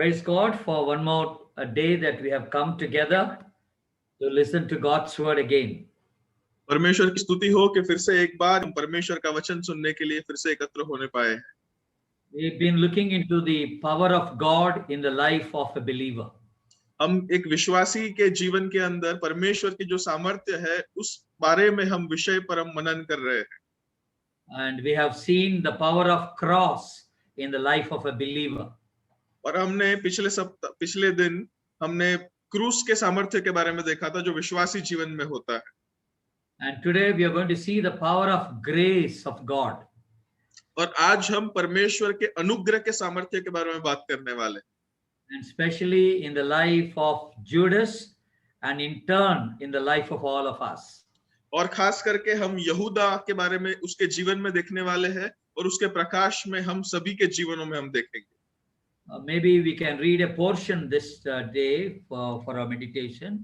Praise God for one more day that we have come together to listen to God's word again. परमेश्वर की स्तुति हो कि फिर से एक बार हम परमेश्वर का वचन सुनने के लिए फिर से एकत्र होने पाए। We've been looking into the power of God in the life of a believer. हम एक विश्वासी के जीवन के अंदर परमेश्वर की जो सामर्थ्य है उस बारे में हम विषय पर हम मनन कर रहे हैं। And we have seen the power of cross in the life of a believer. और हमने पिछले दिन हमने क्रूस के सामर्थ्य के बारे में देखा था जो विश्वासी जीवन में होता है। And today we are going to see the power of grace of God. और आज हम परमेश्वर के अनुग्रह के सामर्थ्य के बारे में बात करने वाले हैं। And especially in the life of Judas and in turn in the life of all of us. और खास करके हम यहूदा के बारे में उसके जीवन में देखने वाले हैं और उसके प्रकाश में हम सभी के जीवनों में हम देखेंगे। Maybe we can read a portion this day for our meditation.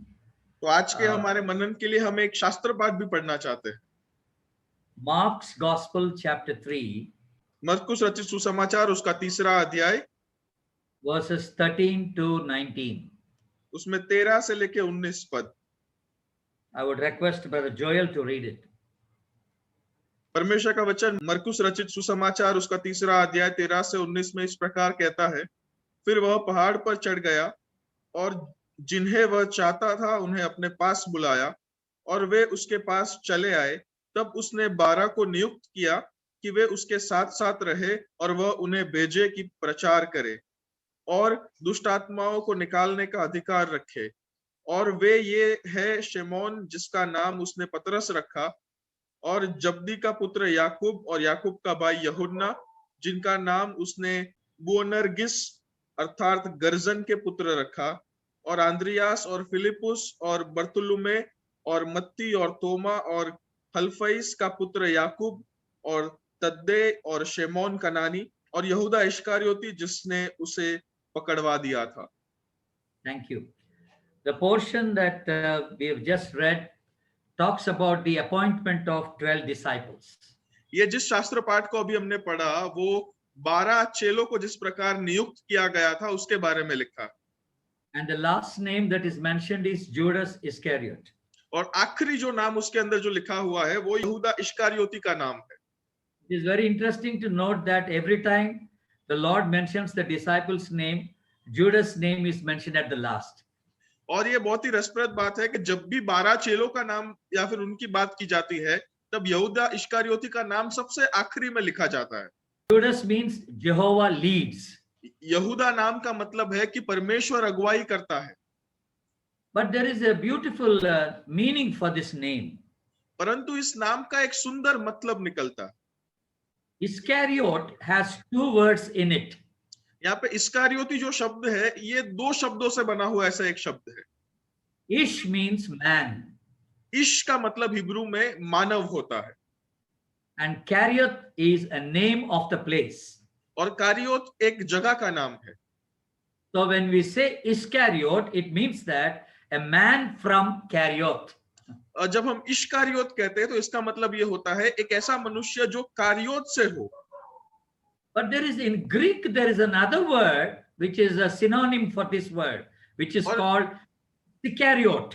तो आज के हमारे मनन के लिए हम एक शास्त्र पाठ भी पढ़ना चाहते हैं। Mark's Gospel chapter 3 मरकुस रचित सुसमाचार उसका 3रा अध्याय verses 13 to 19. उसमें 13 से लेके 19 पद। I would request Brother Joel to read it. परमेश्वर का वचन मरकुस रचित सुसमाचार उसका 3रा अध्याय 13 से 19 में इस प्रकार कहता है, फिर वह पहाड़ पर चढ़ गया और जिन्हें वह चाहता था उन्हें अपने पास बुलाया और वे उसके पास चले आए। तब उसने 12 को नियुक्त किया कि वे उसके साथ साथ रहे और वह उन्हें भेजे कि प्रचार करे और दुष्ट आत्माओं को निकालने का अधिकार रखे। और वे ये है शिमोन जिसका नाम उसने पतरस रखा और जब्दी का पुत्र याकूब और याकूब का भाई यूहन्ना जिनका नाम उसने बुअनर्गिस अर्थात गर्जन के पुत्र रखा और आंद्रियास और फिलिपुस और बर्तुलुमे और मत्ती और तोमा और हल्फईस का पुत्र याकूब और तद्दे और शेमोन कनानी और यहूदा इस्करियोती जिसने उसे पकड़वा दिया था। Thank you. The portion that we have just read talks about the appointment of 12 disciples. ये जिस शास्त्र पाठ को अभी हमने पढ़ा वो 12 चेलों को जिस प्रकार नियुक्त किया गया था उसके बारे में लिखा। And the last name that is mentioned is Judas Iscariot. और आखिरी जो नाम उसके अंदर जो लिखा हुआ है वो यहूदा इस्करियोती का नाम है। It is very interesting to note that every time the Lord mentions the disciples' name, Judas' name is mentioned at the last. और ये बहुत ही रसप्रद बात है कि जब भी 12 चेलों का नाम या फिर उनकी बात की जाती है तब यहूदा इस्करियोती का नाम सबसे आखिरी में लिखा जाता है। Judas means Jehovah leads. यहूदा नाम का मतलब है कि परमेश्वर अगुवाई करता है। But there is a beautiful meaning for this name. परंतु इस नाम का एक सुंदर मतलब निकलता है। Iscariot has 2 words in it. यहाँ पे इस्करियोती जो शब्द है ये 2 शब्दों से बना हुआ ऐसा एक शब्द है। Ish means man. इश का मतलब हिब्रू में मानव होता है। And Cariot is a name of the place. और कारियोत एक जगह का नाम है। So when we say Iscariot, it means that a man from Cariot. और जब हम इश्कारियोत कहते हैं तो इसका मतलब ये होता है एक ऐसा मनुष्य जो कारियोत से हो। But there is in Greek there is another word which is a synonym for this word, which is called Sicariot.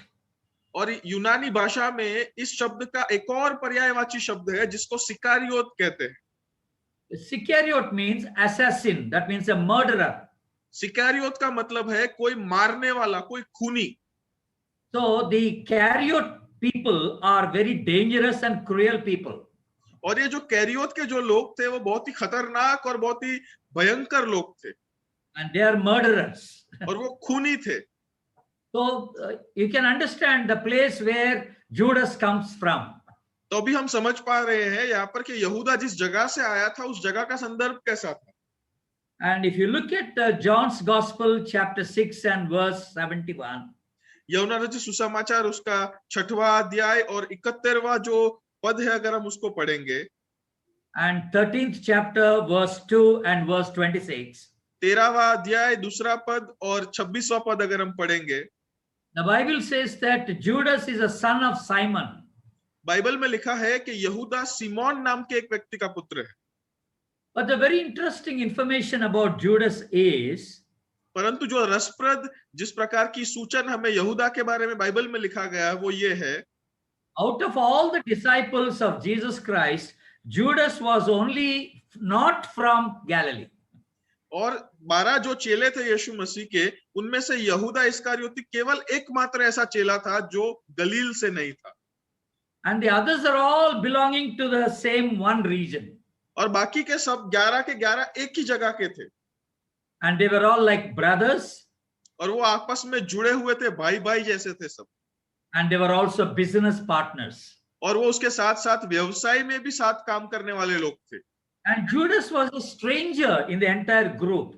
और यूनानी भाषा में इस शब्द का एक और पर्यायवाची शब्द है जिसको सिकारियोत कहते हैं। Sicariot means assassin, that means a murderer. सिकारियोत का मतलब है कोई मारने वाला, कोई खूनी। So the Cariot people are very dangerous and cruel people. और ये जो कैरियोत के जो लोग थे वो बहुत ही खतरनाक और बहुत ही भयंकर लोग थे। And they are murderers. और वो खूनी थे। So you can understand the place where Judas comes from. तो अभी हम समझ पा रहे हैं यहाँ पर कि यहूदा जिस जगह से आया था उस जगह का संदर्भ कैसा था। And if you look at John's Gospel chapter 6 and verse 71. यूहन्ना रचित सुसमाचार उसका 6वां अध्याय और 71वां जो पद है अगर हम उसको पढ़ेंगे। And 13th chapter verse 2 and verse 26. 13वां अध्याय 2रा पद और 26वां पद अगर हम पढ़ेंगे। The Bible says that Judas is a son of Simon. Bible में लिखा है कि यहूदा सिमोन नाम के एक व्यक्ति का पुत्र है। But the very interesting information about Judas is परंतु जो रसप्रद जिस प्रकार की सूचन हमें यहूदा के बारे में बाइबल में लिखा गया है वो ये है, Out of all the disciples of Jesus Christ, Judas was only not from Galilee. और 12 जो चेले थे यीशु मसीह के, उनमें से यहूदा इस्करियोती केवल एकमात्र ऐसा चेला था जो गलील से नहीं था, And the others are all belonging to the same one region. और बाकी के सब 11 के 11 एक ही जगह के थे, And they were all like brothers. और वो आपस में जुड़े हुए थे, भाई भाई जैसे थे सब, And they were also business partners. और वो उसके साथ साथ व्यवसाय में भी साथ काम करने वाले लोग थे। And Judas was a stranger in the entire group.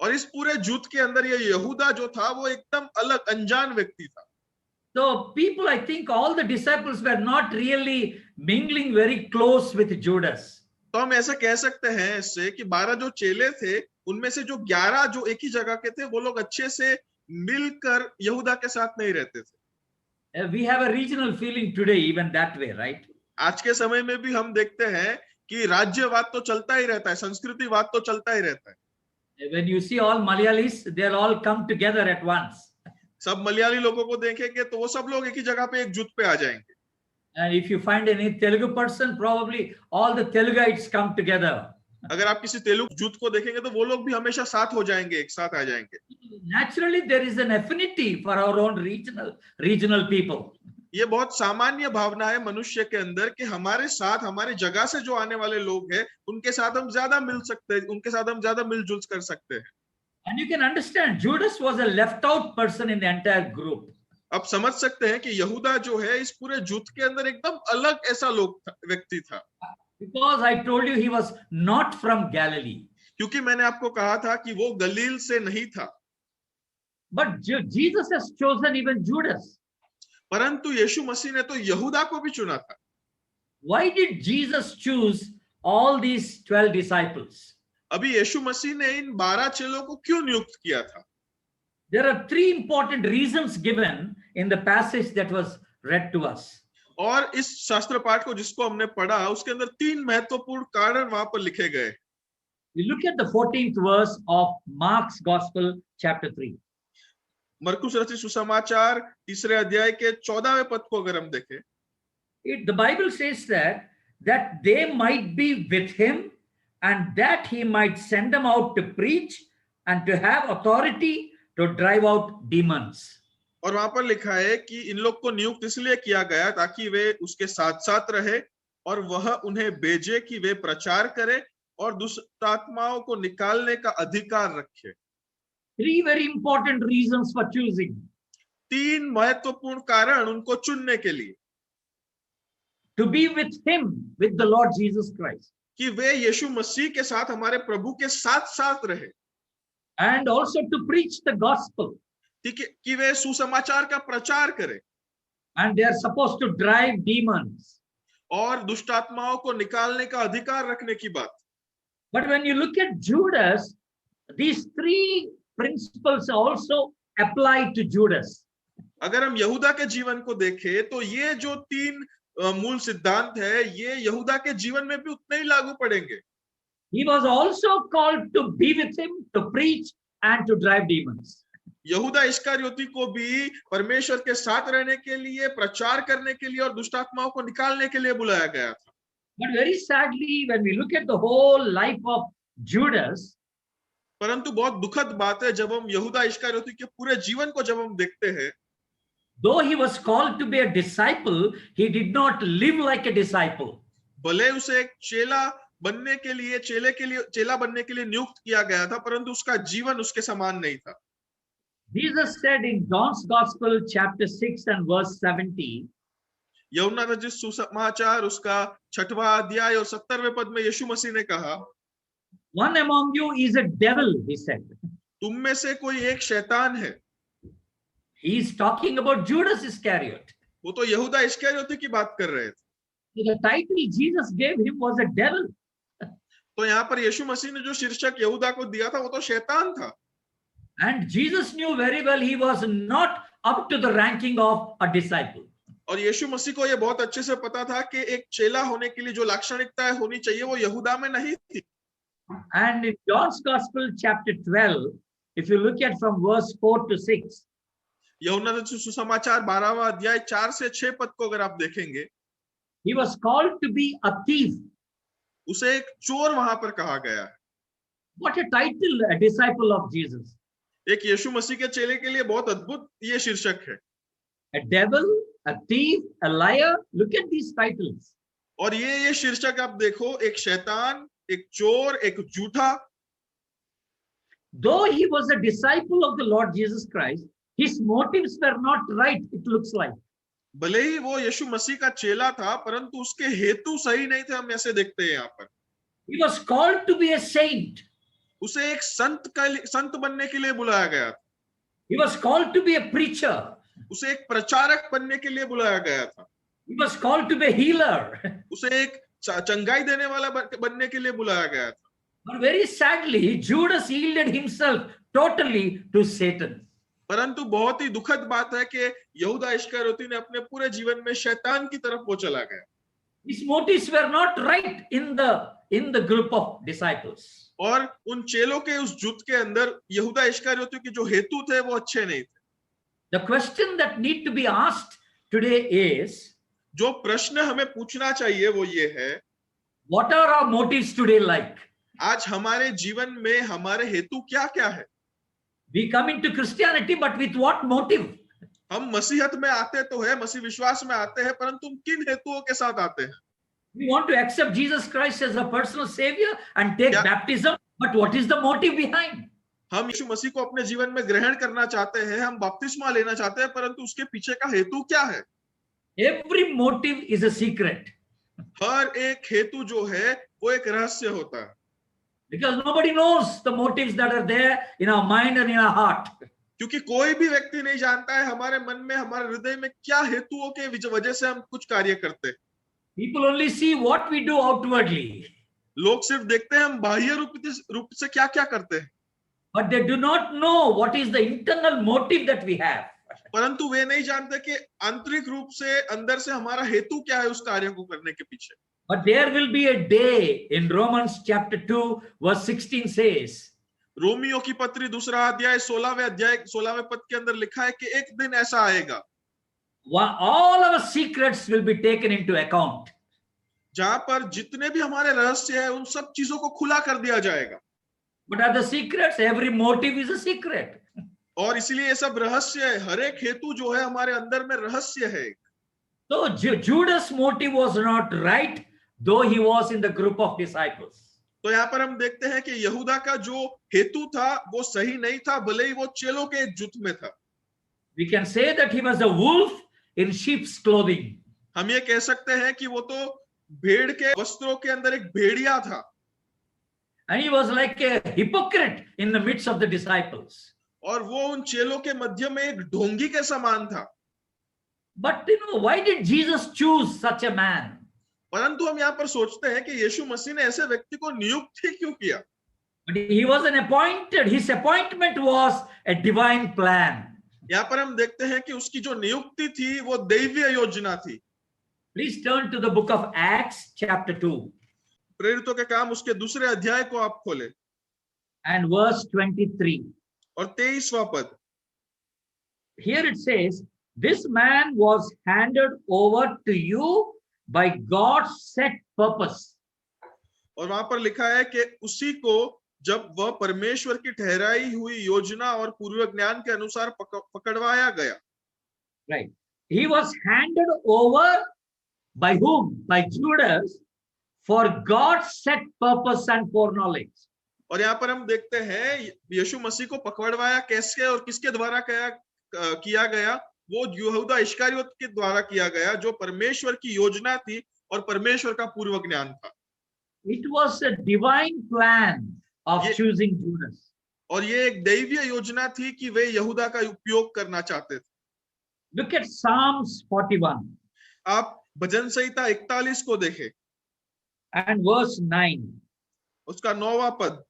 और इस पूरे जुट के अंदर ये यहूदा जो था वो एकदम अलग अनजान व्यक्ति था। So people, I think all the disciples were not really mingling very close with Judas. तो हम ऐसा कह सकते हैं इससे कि 12 जो चेले थे, उनमें से जो 11 जो एक ही जगह के थे, वो लोग अच्छे से मिलकर यहूदा के साथ नहीं रहते थे। We have a regional feeling today, even that way, right? आज के समय में भी हम देखते हैं कि राज्यवाद तो चलता ही रहता है, संस्कृतिवाद तो चलता ही रहता है। When you see all Malayalis, they'll all come together at once. सब मलयाली लोगों को देखेंगे तो वो सब लोग एक ही जगह पे एकजुट पे आ जाएंगे। And if you find any Telugu person, probably all the Telugites come together. अगर आप किसी तेलुगु जुट को देखेंगे तो वो लोग भी हमेशा साथ हो जाएंगे, एक साथ आ जाएंगे। Naturally, there is an affinity for our own regional people. ये बहुत सामान्य भावना है मनुष्य के अंदर कि हमारे साथ, हमारे जगह से जो आने वाले लोग हैं, उनके साथ हम ज्यादा मिल सकते हैं, उनके साथ हम ज्यादा मिलजुल कर सकते हैं। And you can understand, Judas was a left out person in the entire group. अब समझ सकते हैं कि यहूदा जो है इस पूरे जुट के अंदर एकदम अलग ऐसा व्यक्ति था। Because I told you he was not from Galilee. क्योंकि मैंने आपको कहा था कि वो गलील से नहीं था। But Jesus has chosen even Judas. परंतु यीशु मसीह ने तो यहूदा को भी चुना था। Why did Jesus choose all these 12 disciples? अभी यीशु मसीह ने इन 12 चेलों को क्यों नियुक्त किया था? There are 3 important reasons given in the passage that was read to us. और इस शास्त्र पाठ को जिसको हमने पढ़ा, उसके अंदर 3 महत्वपूर्ण कारण वहां पर लिखे गए। We look at the 14th verse of Mark's Gospel, chapter 3. मरकुस रचित सुसमाचार 3 अध्याय के 14वें पद को अगर हम देखें, The Bible says that they might be with him and that he might send them out to preach and to have authority to drive out demons. और वहां पर लिखा है कि इन लोग को नियुक्त इसलिए किया गया ताकि वे उसके साथ साथ रहे और वह उन्हें भेजे कि वे प्रचार करें और दुष्ट आत्माओं को निकालने का अधिकार रखे। 3 very important reasons for choosing. 3 महत्वपूर्ण कारण उनको चुनने के लिए। To be with him, with the Lord Jesus Christ. कि वे यीशु मसीह के साथ, हमारे प्रभु के साथ साथ रहे। And also to preach the gospel. ठीक है, कि वे सुसमाचार का प्रचार करें। And they are supposed to drive demons. और दुष्ट आत्माओं को निकालने का अधिकार रखने की बात। But when you look at Judas, these 3 principles also apply to Judas. अगर हम यहूदा के जीवन को देखें तो ये जो 3 मूल सिद्धांत है, ये यहूदा के जीवन में भी उतने ही लागू पड़ेंगे। He was also called to be with him, to preach and to drive demons. यहूदा इस्करियोती को भी परमेश्वर के साथ रहने के लिए, प्रचार करने के लिए और दुष्ट आत्माओं को निकालने के लिए बुलाया गया था। But very sadly, when we look at the whole life of Judas, परंतु बहुत दुखद बात है जब हम यहूदा इस्करियोती के पूरे जीवन को जब हम देखते हैं, though he was called to be a disciple, he did not live like a disciple. भले उसे एक चेला बनने के लिए, चेला बनने के लिए नियुक्त किया गया था, परंतु उसका जीवन उसके समान नहीं था। Jesus said in John's Gospel, chapter 6 and verse 70, यूहन्ना रचित सुसमाचार उसका 6वां अध्याय और 70वें पद में यीशु मसीह ने कहा, one among you is a devil, he said. तुम में से कोई एक शैतान है। He is talking about Judas Iscariot. वो तो यहूदा इस्करियोती की बात कर रहे थे। The title Jesus gave him was a devil. तो यहाँ पर यीशु मसीह ने जो शीर्षक यहूदा को दिया था वो तो शैतान था। And Jesus knew very well he was not up to the ranking of a disciple. और यीशु मसीह को ये बहुत अच्छे से पता था कि एक चेला होने के लिए जो लाक्षणिकताएं होनी चाहिए वो यहूदा में नहीं थी। And in John's Gospel, chapter 12, if you look at from verse 4 to 6, यूहन्ना रचित सुसमाचार 12वां अध्याय 4 से 6 पद को अगर आप देखेंगे, he was called to be a thief. उसे एक चोर वहां पर कहा गया है। What a title, a disciple of Jesus. एक यीशु मसीह के चेले के लिए बहुत अद्भुत ये शीर्षक है। A devil, a thief, a liar. Look at these titles. और ये शीर्षक आप देखो, एक शैतान, एक चोर, एक झूठा। Though he was a disciple of the Lord Jesus Christ, his motives were not right, it looks like. भले ही वो यीशु मसीह का चेला था, परंतु उसके हेतु सही नहीं थे, हम ऐसे देखते हैं यहाँ पर। He was called to be a saint. उसे एक संत बनने के लिए बुलाया गया था। He was called to be a preacher. उसे एक प्रचारक बनने के लिए बुलाया गया था। He was called to be a healer. उसे एक चंगाई देने वाला बनने के लिए बुलाया गया था। But very sadly, Judas yielded himself totally to Satan. परंतु बहुत ही दुखद बात है कि यहूदा इस्करियोती ने अपने पूरे जीवन में शैतान की तरफ वो चला गया। His motives were not right in the group of disciples. और उन चेलों के उस जुट के अंदर यहूदा इस्करियोती के जो हेतु थे वो अच्छे नहीं थे। The question that need to be asked today is, जो प्रश्न हमें पूछना चाहिए वो ये है, what are our motives today like? आज हमारे जीवन में हमारे हेतु क्या-क्या है? We come into Christianity, but with what motive? हम मसीहत में आते तो है, मसीह विश्वास में आते हैं, परंतु हम किन हेतुओं के साथ आते हैं? We want to accept Jesus Christ as a personal savior and take baptism, but what is the motive behind? हम यीशु मसीह को अपने जीवन में ग्रहण करना चाहते हैं, हम बपतिस्मा लेना चाहते हैं, परंतु उसके पीछे का हेतु क्या है? Every motive is a secret. हर एक हेतु जो है वो एक रहस्य होता है। Because nobody knows the motives that are there in our mind and in our heart. क्योंकि कोई भी व्यक्ति नहीं जानता है हमारे मन में, हमारे हृदय में क्या हेतुओं के वजह से हम कुछ कार्य करते हैं। People only see what we do outwardly. लोग सिर्फ देखते हैं हम बाह्य रूप से क्या-क्या करते हैं, but they do not know what is the internal motive that we have. परंतु वे नहीं जानते कि आंतरिक रूप से अंदर से हमारा हेतु क्या है उस कार्य को करने के पीछे। But there will be a day in Romans chapter 2 verse 16 says, Romeo की पत्री दूसरा अध्याय 16वें पद के अंदर लिखा है कि एक दिन ऐसा आएगा, all our secrets will be taken into account. जहां पर जितने भी हमारे रहस्य है उन सब चीजों को खुला कर दिया जाएगा। But are the secrets? Every motive is a secret. और इसलिए ये सब रहस्य है, हर एक हेतु जो है हमारे अंदर में रहस्य है। So Judas' motive was not right, though he was in the group of disciples. तो यहाँ पर हम देखते हैं कि यहूदा का जो हेतु था वो सही नहीं था, भले ही वो चेलों के एक जुट में था। We can say that he was a wolf in sheep's clothing. हम ये कह सकते हैं कि वो तो भेड़ के वस्त्रों के अंदर एक भेड़िया था। And he was like a hypocrite in the midst of the disciples. और वो उन चेलों के मध्य में एक ढोंगी के समान था। But why did Jesus choose such a man? परंतु हम यहाँ पर सोचते हैं कि यीशु मसीह ने ऐसे व्यक्ति को नियुक्त ही क्यों किया? But he was an appointed. His appointment was a divine plan. यहाँ पर हम देखते हैं कि उसकी जो नियुक्ति थी वो दैवीय योजना थी। Please turn to the book of Acts chapter 2. प्रेरितों के काम उसके दूसरे अध्याय को आप खोले and verse 23. और 23वां पद। Here it says, this man was handed over to you by God's set purpose. और वहां पर लिखा है कि उसी को जब वह परमेश्वर की ठहराई हुई योजना और पूर्व ज्ञान के अनुसार पकड़वाया गया। Right. He was handed over by whom? By Judas, for God's set purpose and foreknowledge. और यहाँ पर हम देखते हैं यीशु मसीह को पकड़वाया कैसे और किसके द्वारा किया गया? वो यहूदा इस्करियोत के द्वारा किया गया, जो परमेश्वर की योजना थी और परमेश्वर का पूर्व ज्ञान था। It was a divine plan of choosing Judas. और ये एक दैवीय योजना थी कि वे यहूदा का उपयोग करना चाहते थे। Look at Psalms 41. आप भजन संहिता 41 को देखें and verse 9. उसका 9वां पद।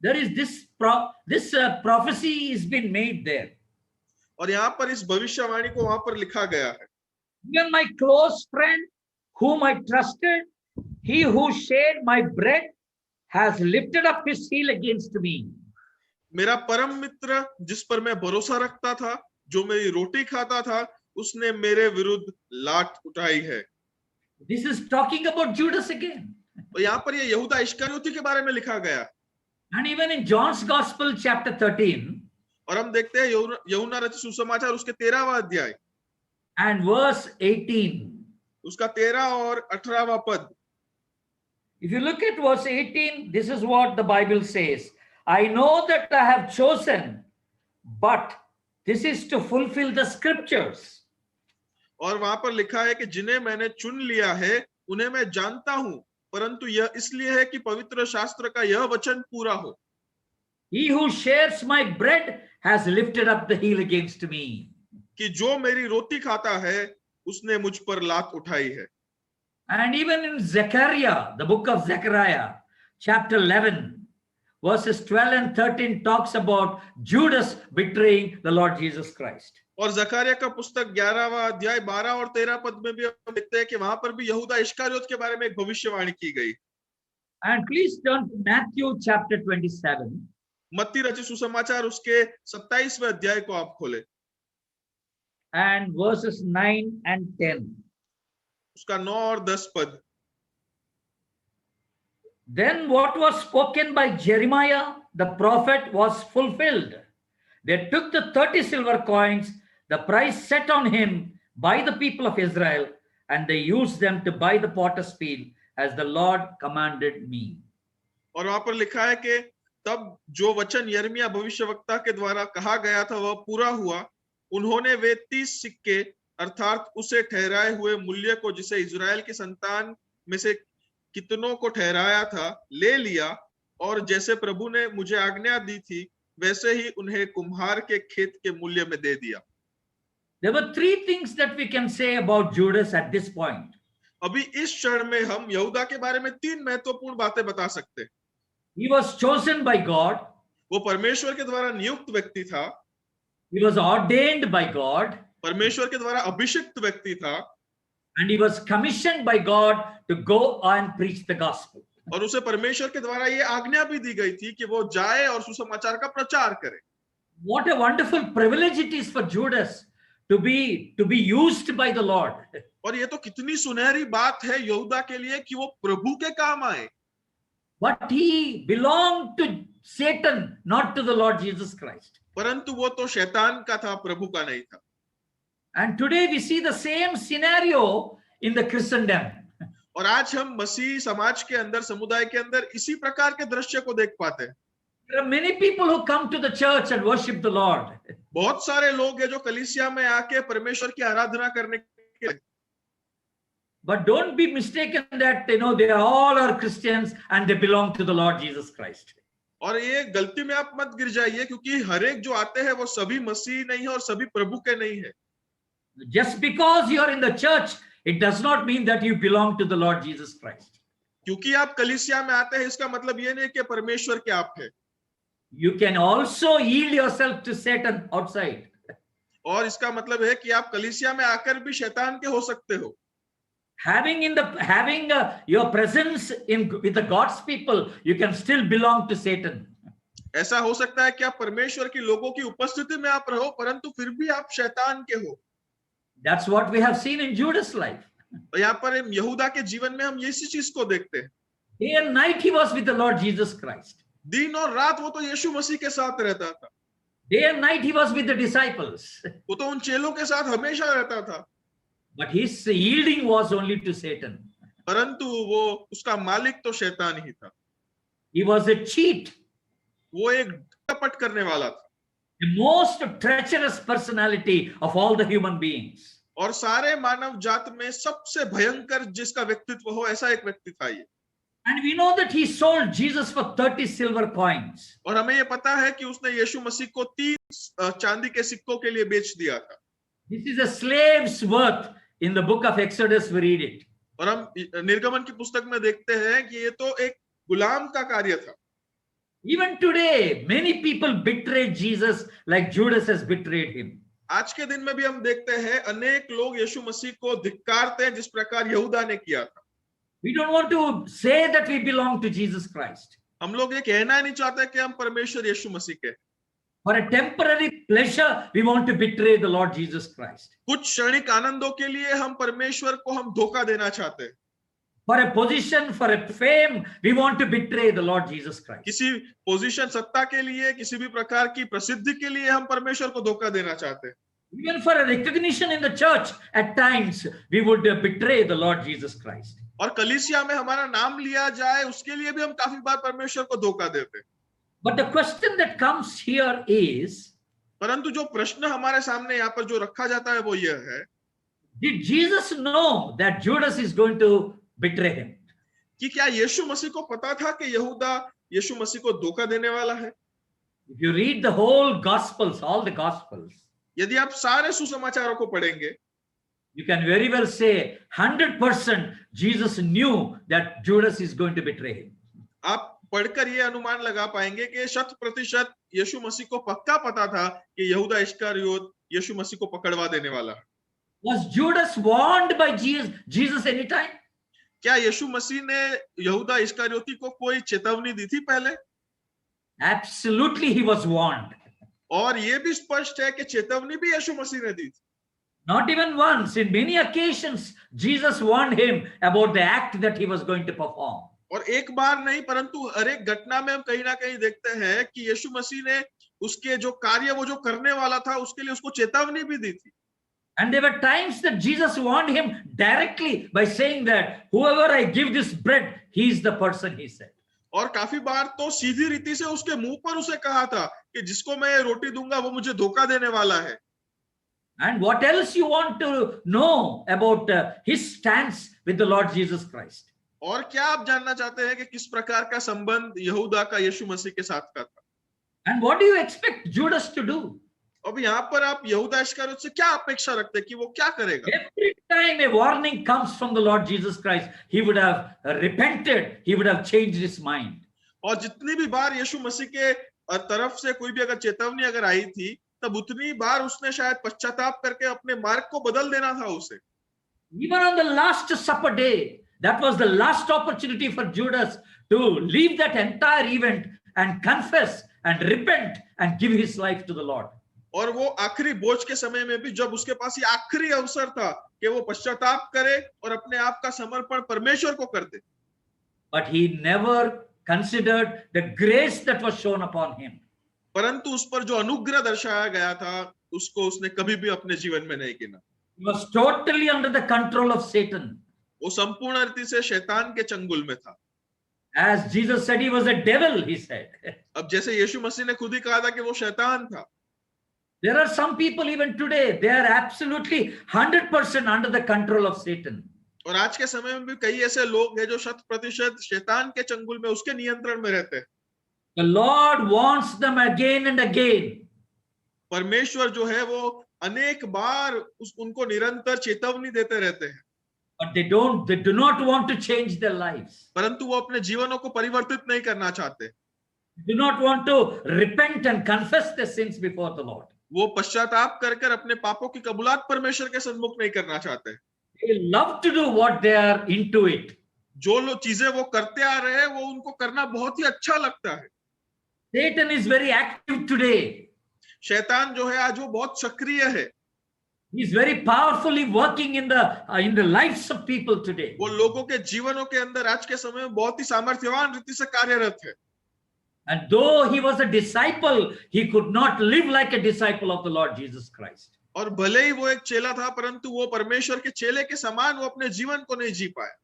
There is this prophecy has been made there. और यहाँ पर इस भविष्यवाणी को वहां पर लिखा गया है। Even my close friend, whom I trusted, he who shared my bread, has lifted up his heel against me. मेरा परम मित्र जिस पर मैं भरोसा रखता था, जो मेरी रोटी खाता था, उसने मेरे विरुद्ध लात उठाई है। This is talking about Judas again. और यहाँ पर ये यहूदा इस्करियोती के बारे में लिखा गया। And even in John's Gospel, chapter 13, और हम देखते हैं यूहन्ना रचित सुसमाचार उसके 13वां अध्याय, and verse 18. उसका 13 और 18वां पद। If you look at verse 18, this is what the Bible says. I know that I have chosen, but this is to fulfill the scriptures. और वहां पर लिखा है कि जिन्हें मैंने चुन लिया है उन्हें मैं जानता हूं, परंतु यह इसलिए है कि पवित्र शास्त्र का यह वचन पूरा हो। He who shares my bread has lifted up the heel against me. कि जो मेरी रोटी खाता है उसने मुझ पर लात उठाई है। And even in Zechariah, the book of Zechariah, chapter 11, verses 12 and 13 talks about Judas betraying the Lord Jesus Christ. और जकारिया का पुस्तक 11वां अध्याय 12 और 13 पद में भी हम देखते हैं कि वहां पर भी यहूदा इस्करियोत के बारे में एक भविष्यवाणी की गई। And please turn to Matthew chapter 27. मत्ती रचित सुसमाचार उसके 27वें अध्याय को आप खोले And verses 9 and 10. उसका 9 और 10 पद। Then what was spoken by Jeremiah the prophet was fulfilled. They took the 30 silver coins, the price set on him by the people of Israel, and they used them to buy the potter's wheel as the Lord commanded me. और वहां पर लिखा है कि तब जो वचन यिर्मयाह भविष्यवक्ता के द्वारा कहा गया था वह पूरा हुआ। उन्होंने वे 30 सिक्के अर्थात उसे ठहराए हुए मूल्य को, जिसे इजराइल की संतान में से कितनों को ठहराया था, ले लिया, और जैसे प्रभु ने मुझे आज्ञा दी थी वैसे ही उन्हें कुम्हार के खेत के मूल्य में दे दिया। There were three things that we can say about Judas at this point. अभी इस क्षण में हम यहूदा के बारे में 3 महत्वपूर्ण बातें बता सकते हैं। He was chosen by God. वो परमेश्वर के द्वारा नियुक्त व्यक्ति था। He was ordained by God. परमेश्वर के द्वारा अभिषिक्त व्यक्ति था। And he was commissioned by God to go and preach the gospel. और उसे परमेश्वर के द्वारा ये आज्ञा भी दी गई थी कि वो जाए और सुसमाचार का प्रचार करे। What a wonderful privilege it is for Judas to be used by the Lord. और ये तो कितनी सुनहरी बात है यहूदा के लिए कि वो प्रभु के काम आए। But he belonged to Satan, not to the Lord Jesus Christ. परंतु वो तो शैतान का था, प्रभु का नहीं था। And today we see the same scenario in the Christendom. और आज हम मसीह समाज के अंदर, समुदाय के अंदर इसी प्रकार के दृश्य को देख पाते हैं। There are many people who come to the church and worship the Lord. बहुत सारे लोग हैं जो कलीसिया में आके परमेश्वर की आराधना करने के। But don't be mistaken that they all are Christians and they belong to the Lord Jesus Christ. और ये गलती में आप मत गिर जाइए, क्योंकि हर एक जो आते हैं वो सभी मसीह नहीं है और सभी प्रभु के नहीं है। Just because you are in the church, it does not mean that you belong to the Lord Jesus Christ. क्योंकि आप कलीसिया में आते हैं इसका मतलब ये नहीं कि परमेश्वर के आप हैं। You can also yield yourself to Satan outside. और इसका मतलब है कि आप कलीसिया में आकर भी शैतान के हो सकते हो। Having your presence with the God's people, you can still belong to Satan. ऐसा हो सकता है कि आप परमेश्वर की लोगों की उपस्थिति में आप रहो, परंतु फिर भी आप शैतान के हो। That's what we have seen in Judas' life. और यहाँ पर यहूदा के जीवन में हम इसी चीज को देखते हैं। Day and night he was with the Lord Jesus Christ. दिन और रात वो तो यीशु मसीह के साथ रहता था। Day and night he was with the disciples. वो तो उन चेलों के साथ हमेशा रहता था। But his yielding was only to Satan. परंतु वो उसका मालिक तो शैतान ही था। He was a cheat. वो एक कपट करने वाला था। The most treacherous personality of all the human beings. और सारे मानव जात में सबसे भयंकर जिसका व्यक्तित्व हो, ऐसा एक व्यक्ति था ये। And we know that he sold Jesus for 30 silver coins. और हमें ये पता है कि उसने यीशु मसीह को 30 चांदी के सिक्कों के लिए बेच दिया था। This is a slave's worth. In the book of Exodus we read it. और हम निर्गमन की पुस्तक में देखते हैं कि ये तो एक गुलाम का कार्य था। Even today, many people betray Jesus like Judas has betrayed him. आज के दिन में भी हम देखते हैं अनेक लोग यीशु मसीह को धिक्कारते हैं जिस प्रकार यहूदा ने किया था। We don't want to say that we belong to Jesus Christ. हम लोग ये कहना ही नहीं चाहते कि हम परमेश्वर यीशु मसीह के हैं। For a temporary pleasure, we want to betray the Lord Jesus Christ. कुछ क्षणिक आनंदों के लिए हम परमेश्वर को हम धोखा देना चाहते हैं। For a position, for a fame, we want to betray the Lord Jesus Christ. किसी पोजीशन, सत्ता के लिए, किसी भी प्रकार की प्रसिद्धि के लिए हम परमेश्वर को धोखा देना चाहते हैं। Even for a recognition in the church, at times we would betray the Lord Jesus Christ. और कलीसिया में हमारा नाम लिया जाए उसके लिए भी हम काफी बार परमेश्वर को धोखा देते हैं। But the question that comes here is, परंतु जो प्रश्न हमारे सामने यहाँ पर जो रखा जाता है वो यह है, did Jesus know that Judas is going to betray him? कि क्या यीशु मसीह को पता था कि यहूदा यीशु मसीह को धोखा देने वाला है? If you read the whole Gospels, all the Gospels, यदि आप सारे सुसमाचारों को पढ़ेंगे, you can very well say 100% Jesus knew that Judas is going to betray him. आप पढ़कर ये अनुमान लगा पाएंगे कि 100% यीशु मसीह को पक्का पता था कि यहूदा इस्करियोत यीशु मसीह को पकड़वा देने वाला है। Was Judas warned by Jesus anytime? क्या यीशु मसीह ने यहूदा इस्करियोती को कोई चेतावनी दी थी पहले? Absolutely, he was warned. और ये भी स्पष्ट है कि चेतावनी भी यीशु मसीह ने दी थी। Not even once, in many occasions, Jesus warned him about the act that he was going to perform. और एक बार नहीं परंतु हर एक घटना में हम कहीं ना कहीं देखते हैं कि यीशु मसीह ने उसके जो कार्य वो जो करने वाला था उसके लिए उसको चेतावनी भी दी थी। And there were times that Jesus warned him directly by saying that whoever I give this bread, he is the person, he said. और काफी बार तो सीधी रीति से उसके मुंह पर उसे कहा था कि जिसको मैं रोटी दूंगा वो मुझे धोखा देने वाला है। And what else you want to know about his stance with the Lord Jesus Christ? और क्या आप जानना चाहते हैं कि किस प्रकार का संबंध यहूदा का यीशु मसीह के साथ का था? And what do you expect Judas to do? अब यहाँ पर आप यहूदा इस्करियोत से क्या अपेक्षा रखते हैं कि वो क्या करेगा? Every time a warning comes from the Lord Jesus Christ, he would have repented, he would have changed his mind. और जितनी भी बार यीशु मसीह के तरफ से कोई भी अगर चेतावनी अगर आई थी तब उतनी बार उसने शायद पश्चाताप करके अपने मार्ग को बदल देना था उसे। Even on the Last Supper day, that was the last opportunity for Judas to leave that entire event and confess and repent and give his life to the Lord. और वो आखिरी बोझ के समय में भी जब उसके पास ये आखिरी अवसर था कि वो पश्चाताप करे और अपने आप का समर्पण परमेश्वर को कर दे। But he never considered the grace that was shown upon him. परंतु उस पर जो अनुग्रह दर्शाया गया था उसको उसने कभी भी अपने जीवन में नहीं गिना। He was totally under the control of Satan. वो संपूर्ण रीति से शैतान के चंगुल में था। As Jesus said, he was a devil, he said. अब जैसे यीशु मसीह ने खुद ही कहा था कि वो शैतान था। There are some people even today, they are absolutely 100% under the control of Satan. और आज के समय में भी कई ऐसे लोग हैं जो 100% शैतान के चंगुल में उसके नियंत्रण में रहते हैं। The Lord wants them again and again. परमेश्वर जो है वो अनेक बार उनको निरंतर चेतावनी देते रहते हैं। But they do not want to change their lives. परंतु वो अपने जीवनों को परिवर्तित नहीं करना चाहते। Do not want to repent and confess their sins before the Lord. वो पश्चाताप कर कर अपने पापों की कबूलात परमेश्वर के सन्मुख नहीं करना चाहते। They love to do what they are into it. जो लोग चीजें वो करते आ रहे हैं वो उनको करना बहुत ही अच्छा लगता है। Satan is very active today. शैतान जो है आज वो बहुत सक्रिय है। He is very powerfully working in the lives of people today. वो लोगों के जीवनों के अंदर आज के समय में बहुत ही सामर्थ्यवान रीति से कार्यरत है। And though he was a disciple, he could not live like a disciple of the Lord Jesus Christ. और भले ही वो एक चेला था परंतु वो परमेश्वर के चेले के समान वो अपने जीवन को नहीं जी पाया।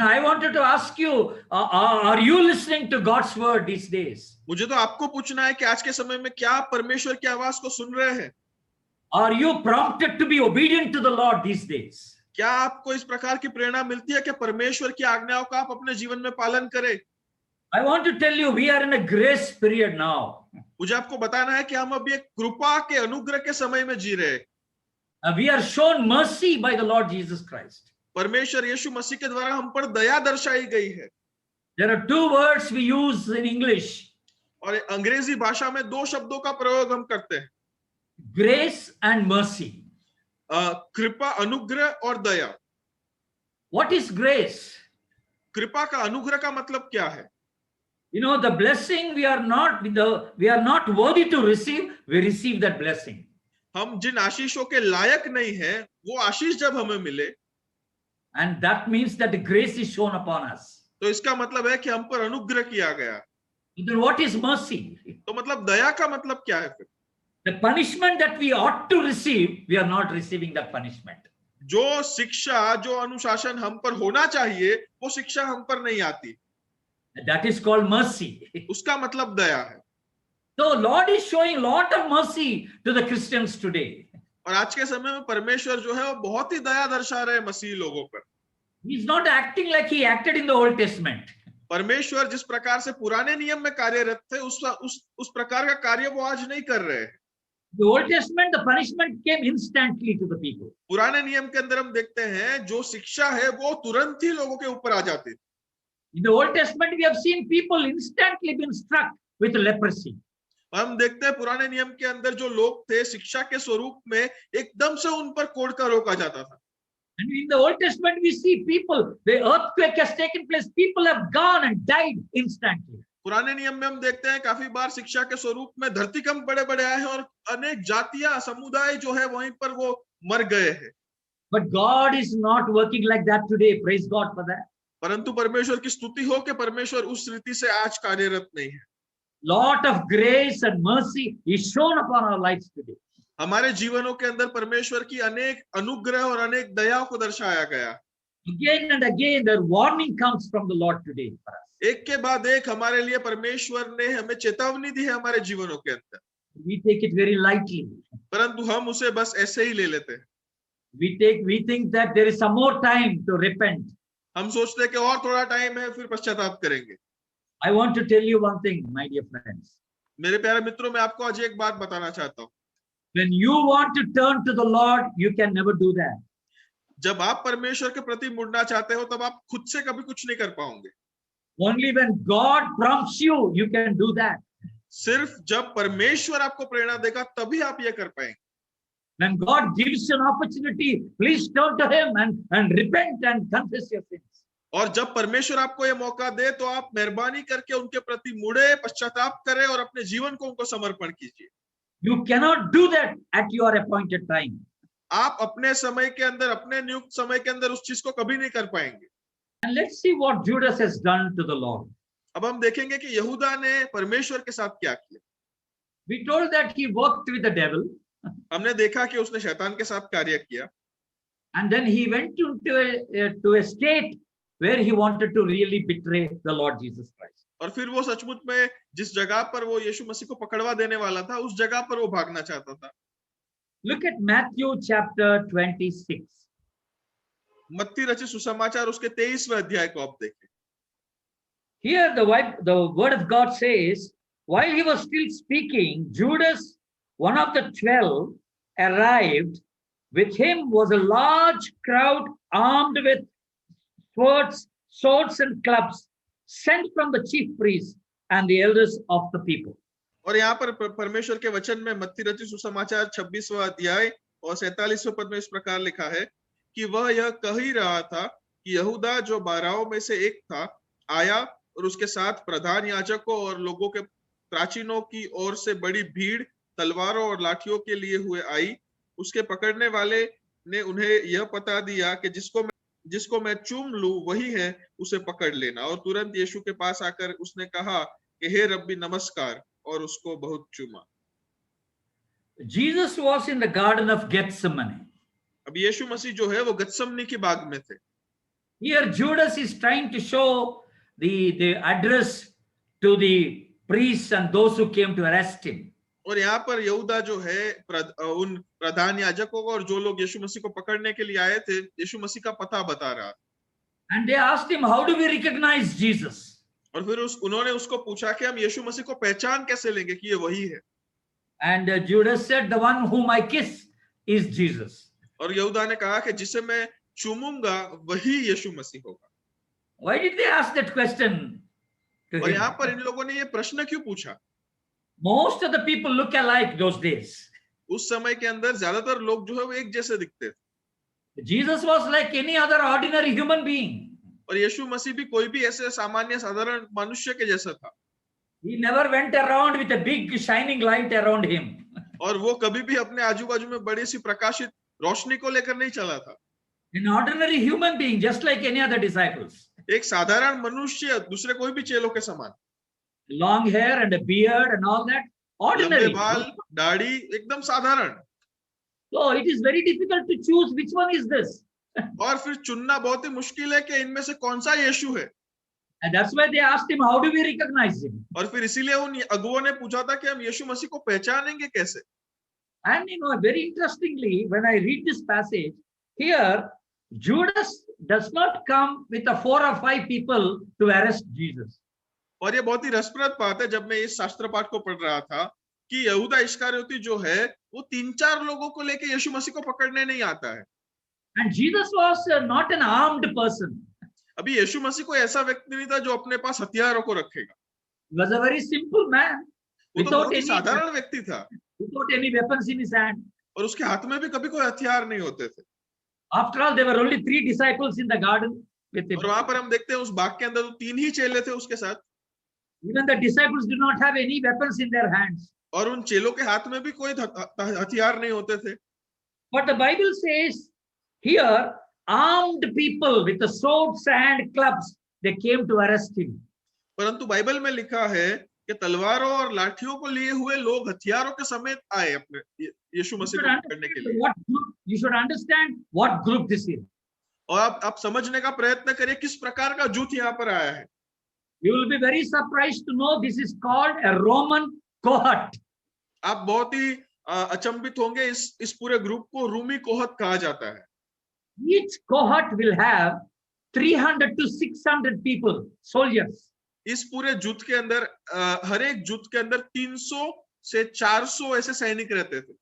I wanted to ask you, are you listening to God's word these days? मुझे तो आपको पूछना है कि आज के समय में क्या आप परमेश्वर की आवाज को सुन रहे हैं? Are you prompted to be obedient to the Lord these days? क्या आपको इस प्रकार की प्रेरणा मिलती है कि परमेश्वर की आज्ञाओं का आप अपने जीवन में पालन करें? I want to tell you, we are in a grace period now. मुझे आपको बताना है कि हम अभी एक कृपा के अनुग्रह के समय में जी रहे हैं। We are shown mercy by the Lord Jesus Christ. परमेश्वर यीशु मसीह के द्वारा हम पर दया दर्शाई गई है। There are two words we use in English. और अंग्रेजी भाषा में दो शब्दों का प्रयोग हम करते हैं, Grace and mercy. कृपा, अनुग्रह और दया। What is grace? कृपा का अनुग्रह का मतलब क्या है? You know, the blessing we are not worthy to receive, we receive that blessing. हम जिन आशीषों के लायक नहीं है, वो आशीष जब हमें मिले, And that means that the grace is shown upon us. तो इसका मतलब है कि हम पर अनुग्रह किया गया। Then what is mercy? तो मतलब दया का मतलब क्या है फिर? The punishment that we ought to receive, we are not receiving that punishment. जो शिक्षा, जो अनुशासन हम पर होना चाहिए, वो शिक्षा हम पर नहीं आती। That is called mercy. उसका मतलब दया है। So Lord is showing a lot of mercy to the Christians today. और आज के समय में परमेश्वर जो है वो बहुत ही दया दर्शा रहे मसीह लोगों पर। He is not acting like he acted in the Old Testament. परमेश्वर जिस प्रकार से पुराने नियम में कार्यरत थे, उस प्रकार का कार्य वो आज नहीं कर रहे हैं। The Old Testament, the punishment came instantly to the people. पुराने नियम के अंदर हम देखते हैं जो शिक्षा है वो तुरंत ही लोगों के ऊपर आ जाती थी। In the Old Testament, we have seen people instantly been struck with leprosy. हम देखते हैं पुराने नियम के अंदर जो लोग थे शिक्षा के स्वरूप में एकदम से उन पर कोड़ का रोका जाता था। And in the Old Testament, we see people, the earthquake has taken place, people have gone and died instantly. पुराने नियम में हम देखते हैं काफी बार शिक्षा के स्वरूप में धरतीकंप बड़े-बड़े आए हैं और अनेक जातियां, समुदाय जो है वहीं पर वो मर गए हैं। But God is not working like that today. Praise God for that. परंतु परमेश्वर की स्तुति हो कि परमेश्वर उस रीति से आज कार्यरत नहीं है। Lot of grace and mercy is shown upon our lives today. हमारे जीवनों के अंदर परमेश्वर की अनेक अनुग्रह और अनेक दया को दर्शाया गया। Again and again, the warning comes from the Lord today for us. एक के बाद एक हमारे लिए परमेश्वर ने हमें चेतावनी दी है हमारे जीवनों के अंदर, We take it very lightly. परंतु हम उसे बस ऐसे ही ले लेते हैं। We think that there is some more time to repent. हम सोचते हैं कि और थोड़ा टाइम है फिर पश्चाताप करेंगे। I want to tell you one thing, my dear friends. मेरे प्यारे मित्रों, मैं आपको आज एक बात बताना चाहता हूँ। When you want to turn to the Lord, you can never do that. जब आप परमेश्वर के प्रति मुड़ना चाहते हो तब आप खुद से कभी कुछ नहीं कर पाओगे। Only when God prompts you, you can do that. सिर्फ जब परमेश्वर आपको प्रेरणा देगा तभी आप ये कर पाएंगे। When God gives you an opportunity, please turn to Him and repent and confess your sins. और जब परमेश्वर आपको ये मौका दे तो आप मेहरबानी करके उनके प्रति मुड़े, पश्चाताप करें और अपने जीवन को उनको समर्पण कीजिए। You cannot do that at your appointed time. आप अपने समय के अंदर, अपने नियुक्त समय के अंदर उस चीज को कभी नहीं कर पाएंगे। And let's see what Judas has done to the Lord. अब हम देखेंगे कि यहूदा ने परमेश्वर के साथ क्या किया। We told that he worked with the devil, हमने देखा कि उसने शैतान के साथ कार्य किया and then he went to a state where he wanted to really betray the Lord Jesus Christ. और फिर वो सचमुच में जिस जगह पर वो यीशु मसीह को पकड़वा देने वाला था उस जगह पर वो भागना चाहता था। Look at Matthew chapter 26. मत्ती रचित सुसमाचार उसके 23वें अध्याय को आप देखें। Here the word of God says, while he was still speaking, Judas, one of the 12, arrived. With him was a large crowd armed with swords and clubs, sent from the chief priests and the elders of the people. और यहाँ पर परमेश्वर के वचन में मत्ती रचित सुसमाचार 26वां अध्याय और 47वें पद में इस प्रकार लिखा है कि वह यह कह ही रहा था कि यहूदा जो 12 में से एक था आया और उसके साथ प्रधान याजकों और लोगों के प्राचीनों की ओर से बड़ी भीड़ तलवारों और लाठियों के लिए हुए आई। उसके पकड़ने वाले ने उन्हें यह पता दिया कि जिसको मैं चूम लूं वही है, उसे पकड़ लेना। और तुरंत यीशु के पास आकर उसने कहा कि हे रब्बी नमस्कार, और उसको बहुत चूमा। Jesus was in the garden of Gethsemane. अब यीशु मसीह जो है वो गत्समनी की बाग में थे। Here Judas is trying to show the address to the priests and those who came to arrest him. और यहाँ पर यहूदा जो है उन प्रधान याजकों को और जो लोग यीशु मसीह को पकड़ने के लिए आए थे, यीशु मसीह का पता बता रहा। And they asked him, how do we recognize Jesus? और फिर उन्होंने उसको पूछा कि हम यीशु मसीह को पहचान कैसे लेंगे कि ये वही है। And Judas said, the one whom I kiss is Jesus. और यहूदा ने कहा कि जिसे मैं चूमूंगा वही यीशु मसीह होगा। Why did they ask that question to और him? यहाँ पर इन लोगों ने ये प्रश्न क्यों पूछा? Most of the people look alike those days. उस समय के अंदर ज्यादातर लोग जो है वो एक जैसे दिखते थे। Jesus was like any other ordinary human being. और यीशु मसीह भी कोई भी ऐसे सामान्य साधारण मनुष्य के जैसा था। He never went around with a big shining light around him. और वो कभी भी अपने आजू बाजू में बड़ी सी प्रकाशित रोशनी को लेकर नहीं चला था। An ordinary human being, just like any other disciples. एक साधारण मनुष्य दूसरे कोई भी चेलों के समान, Long hair and a beard and all that. लंबे Ordinary. बाल, दाढ़ी, एकदम साधारण। So it is very difficult to choose which one is this. और फिर चुनना बहुत ही मुश्किल है कि इनमें से कौन सा यीशु है। And that's why they asked him, how do we recognize him? और फिर इसीलिए उन अगुओं ने पूछा था कि हम यीशु मसीह को पहचानेंगे कैसे। And very interestingly, when I read this passage, here Judas does not come with the 4 or 5 people to arrest Jesus. और ये बहुत ही रसप्रद बात है, जब मैं इस शास्त्र पाठ को पढ़ रहा था कि यहूदा इस्करियोती जो है वो 3-4 लोगों को लेके यीशु मसीह को पकड़ने नहीं आता है। And Jesus was not an armed person. अभी यीशु मसीह कोई ऐसा व्यक्ति नहीं था जो अपने पास हथियारों को रखेगा। He was a very simple man वो तो without बहुत ही any, साधारण व्यक्ति था without any weapons in his hand. और उसके हाथ में भी कभी कोई हथियार नहीं होते थे। After all, there were only 3 disciples in the garden with him. और वहां पर हम देखते हैं उस बाग के अंदर तो 3 ही चेले थे उसके साथ, Even the disciples did not have any weapons in their hands. और उन चेलों के हाथ में भी कोई हथियार नहीं होते थे। But the Bible says here, armed people with the swords and clubs, they came to arrest him. परंतु बाइबल में लिखा है कि तलवारों और लाठियों को लिए हुए लोग हथियारों के समेत आए अपने यीशु You मसीह should को पकड़ने के लिए। you should understand what group this is. और आप समझने का प्रयत्न करिए किस प्रकार का जुट यहाँ पर आया है। You will be very surprised to know this is called a Roman cohort. आप बहुत ही अचंभित होंगे, इस पूरे ग्रुप को रूमी कोहत कहा जाता है। Each cohort will have 300 to 600 people, soldiers. इस पूरे जुट के अंदर हर एक जुट के अंदर 300 से 400 ऐसे सैनिक रहते थे।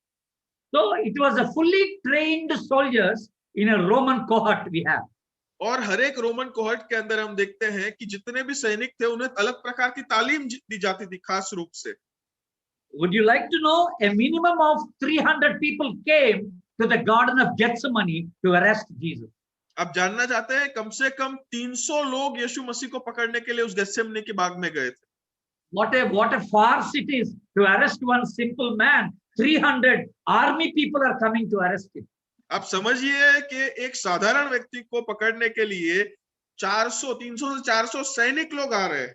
So it was a fully trained soldiers in a Roman cohort we have. और हर एक रोमन कोहर्ट के अंदर हम देखते हैं कि जितने भी सैनिक थे उन्हें अलग प्रकार की तालीम दी जाती थी खास रूप से। Would you like to know? A minimum of 300 people came to the Garden of Gethsemane to arrest Jesus. आप जानना चाहते हैं कम से कम 300 लोग यीशु मसीह को पकड़ने के लिए उस गेत्सेमनी के बाग में गए थे। What a farce it is to arrest one simple man. 300 army people are coming to arrest him. आप समझिए कि एक साधारण व्यक्ति को पकड़ने के लिए 300 से 400 सैनिक लोग आ रहे हैं।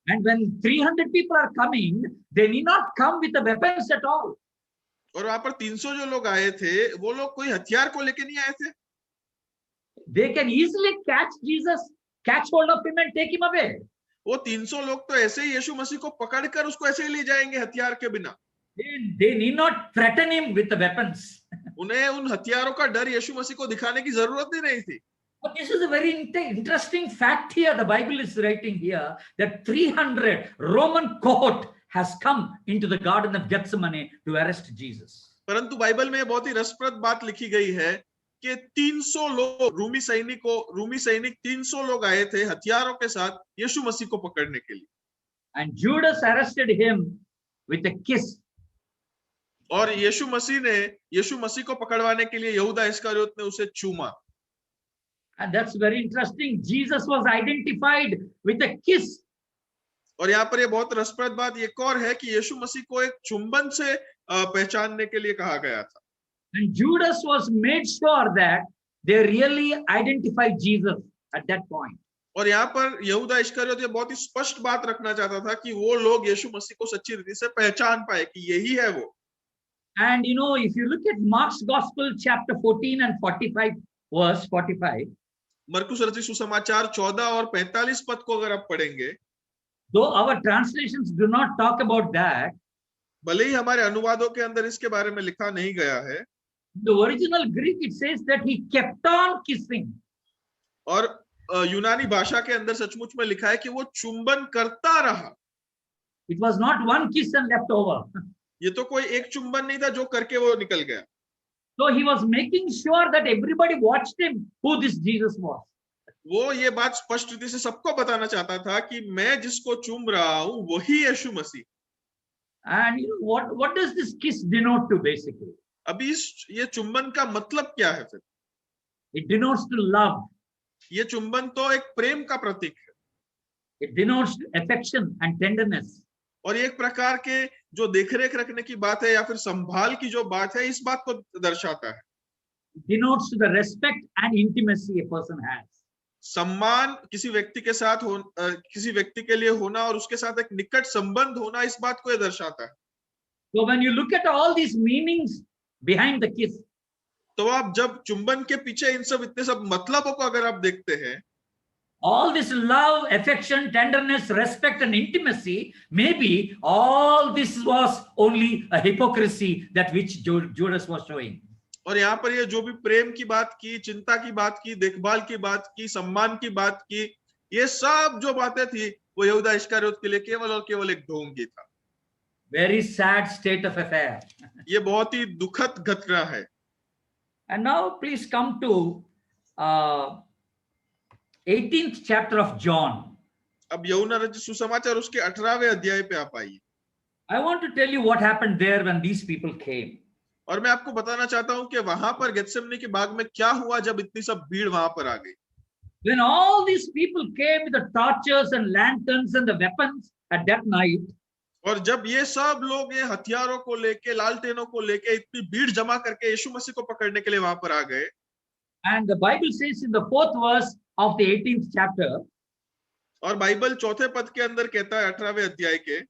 And when 300 people are coming, they need not come with the weapons at all. और वहां पर 300 जो लोग आए थे वो लोग कोई हथियार को लेके नहीं आए थे। They can easily catch Jesus, catch hold of him and take him away. वो 300 लोग तो ऐसे ही यीशु मसीह को पकड़कर उसको ऐसे ही ले जाएंगे हथियार के बिना। They need not threaten him with the weapons. उन्हें उन हथियारों का डर यीशु मसीह को दिखाने की जरूरत ही नहीं थी। But this is a very interesting fact here. The Bible is writing here that 300 Roman cohort has come into the Garden of Gethsemane to arrest Jesus. परंतु बाइबल में बहुत ही रसप्रद बात लिखी गई है कि 300 लोग रूमी सैनिक 300 लोग आए थे हथियारों के साथ यीशु मसीह को पकड़ने के लिए। And Judas arrested him with a kiss. और यीशु मसीह को पकड़वाने के लिए यहूदा इस्करियोत ने उसे चूमा। And that's very interesting. Jesus was identified with a kiss. और यहाँ पर ये बहुत रसप्रद बात एक और है कि यीशु मसीह को एक चुंबन से पहचानने के लिए कहा गया था। And Judas was made sure that they really identified Jesus at that point. और यहाँ पर यहूदा इस्करियोत ये बहुत ही स्पष्ट बात रखना चाहता था कि वो लोग यीशु मसीह को सच्ची रीति से पहचान पाए कि यही है वो। And if you look at Mark's Gospel chapter 14 and 45 verse 45, मरकुस रचित सुसमाचार 14 और 45 पद को अगर आप पढ़ेंगे, though our translations do not talk about that, भले ही हमारे अनुवादों के अंदर इसके बारे में लिखा नहीं गया है, the original Greek it says that he kept on kissing. और यूनानी भाषा के अंदर सचमुच में लिखा है कि वो चुंबन करता रहा। It was not one kiss and left over. ये तो कोई एक चुंबन नहीं था जो करके वो निकल गया। So he was making sure that everybody watched him who this Jesus was. वो ये बात स्पष्ट रीति से सबको बताना चाहता था कि मैं जिसको चूम रहा हूं वही यीशु मसीह। And what does this kiss denote to basically? अभी ये चुंबन का मतलब क्या है फिर? It denotes to love. ये चुंबन तो एक प्रेम का प्रतीक है। It denotes affection and tenderness. और ये एक प्रकार के जो देखरेख रखने की बात है या फिर संभाल की जो बात है, इस बात को दर्शाता है। Denotes the respect and intimacy a person has. सम्मान किसी व्यक्ति के साथ किसी व्यक्ति के लिए होना और उसके साथ एक निकट संबंध होना, इस बात को ये दर्शाता है। So when you look at all these meanings behind the kiss, तो आप जब चुंबन के पीछे इन सब इतने सब मतलबों को अगर आप देखते हैं, all this love, affection, tenderness, respect, and intimacy, maybe all this was only a hypocrisy that which Judas was showing. और यहाँ पर ये जो भी प्रेम की बात की, चिंता की बात की, देखभाल की बात की, सम्मान की बात की, ये सब जो बातें थी वो यहूदा इस्करियोत के लिए केवल और केवल एक ढोंग ही था। Very sad state of affair. ये बहुत ही दुखद घटना है। And now please come to 18th chapter of John. अब यूहन्ना रचित सुसमाचार उसके 18वें अध्याय पे आप आइए। I want to tell you what happened there when these people came. और मैं आपको बताना चाहता हूं कि वहां पर गेत्सेमनी के बाग में क्या हुआ जब इतनी सब भीड़ वहां पर आ गई। When all these people came with the torches and lanterns and the weapons at that night, और जब ये सब लोग ये हथियारों को लेके, लालटेनों को लेके इतनी भीड़ जमा करके यीशु मसीह को पकड़ने के लिए वहां पर आ गए, and the Bible says in the 4th verse of the 18th chapter, और बाइबल चौथे पद के अंदर कहता है 18वें अध्याय के,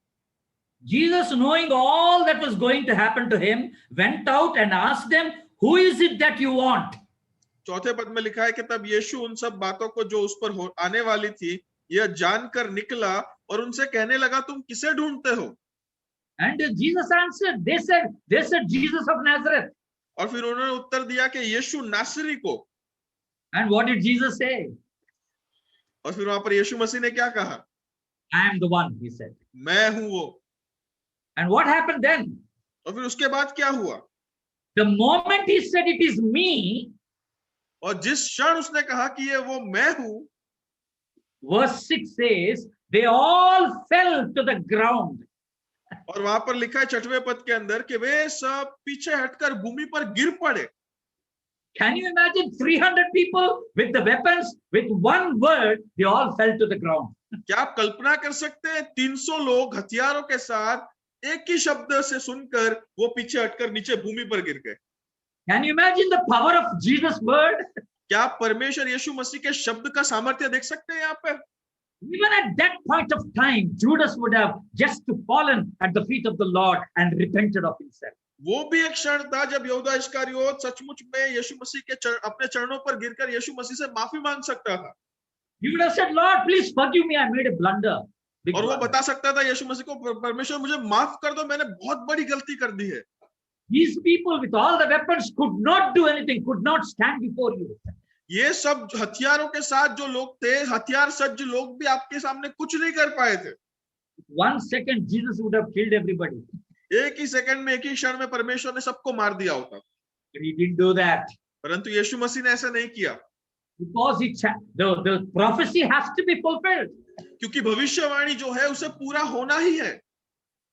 Jesus, knowing all that was going to happen to him, went out and asked them, who is it that you want? चौथे पद में लिखा है कि तब यीशु उन सब बातों को जो उस पर आने वाली थी यह जानकर निकला और उनसे कहने लगा, तुम किसे ढूंढते हो? And Jesus answered, they said Jesus of Nazareth. और फिर उन्होंने उत्तर दिया कि यीशु नासरी को। And what did Jesus say? और फिर वहां पर यीशु मसीह ने क्या कहा? I am the one, he said. मैं हूं वो। And what happened then? और फिर उसके बाद क्या हुआ? The moment he said it is me, और जिस क्षण उसने कहा कि ये वो मैं हूं, verse 6 says, they all fell to the ground. और वहां पर लिखा है 6वें पद के अंदर कि वे सब पीछे हटकर भूमि पर गिर पड़े। Can you imagine 300 people with the weapons, with one word, they all fell to the ground. क्या आप कल्पना कर सकते हैं 300 लोग हथियारों के साथ एक ही शब्द से सुनकर वो पीछे हटकर नीचे भूमि पर गिर गए? Can you imagine the power of Jesus' word? क्या आप परमेश्वर यीशु मसीह के शब्द का सामर्थ्य देख सकते हैं यहाँ पर? Even at that point of time, Judas would have just fallen at the feet of the Lord and repented of himself. वो भी एक क्षण था जब यहूदा इस्करियोत सचमुच में यीशु मसीह के अपने चरणों पर गिरकर यीशु मसीह से माफी मांग सकता था। He would have said, Lord, please forgive me, I made a blunder. और वो बता सकता था यीशु मसीह को, परमेश्वर मुझे माफ कर दो, मैंने बहुत बड़ी गलती कर दी है। These people with all the weapons could not do anything, could not stand before you. ये सब हथियारों के साथ जो लोग थे, हथियार सज्ज लोग भी आपके सामने कुछ नहीं कर पाए थे। 1 second, Jesus would have killed everybody. एक ही सेकंड में, एक ही क्षण में परमेश्वर ने सबको मार दिया होता। But he didn't do that. परंतु यीशु मसीह ने ऐसा नहीं किया। Because the prophecy has to be fulfilled. क्योंकि भविष्यवाणी जो है उसे पूरा होना ही है।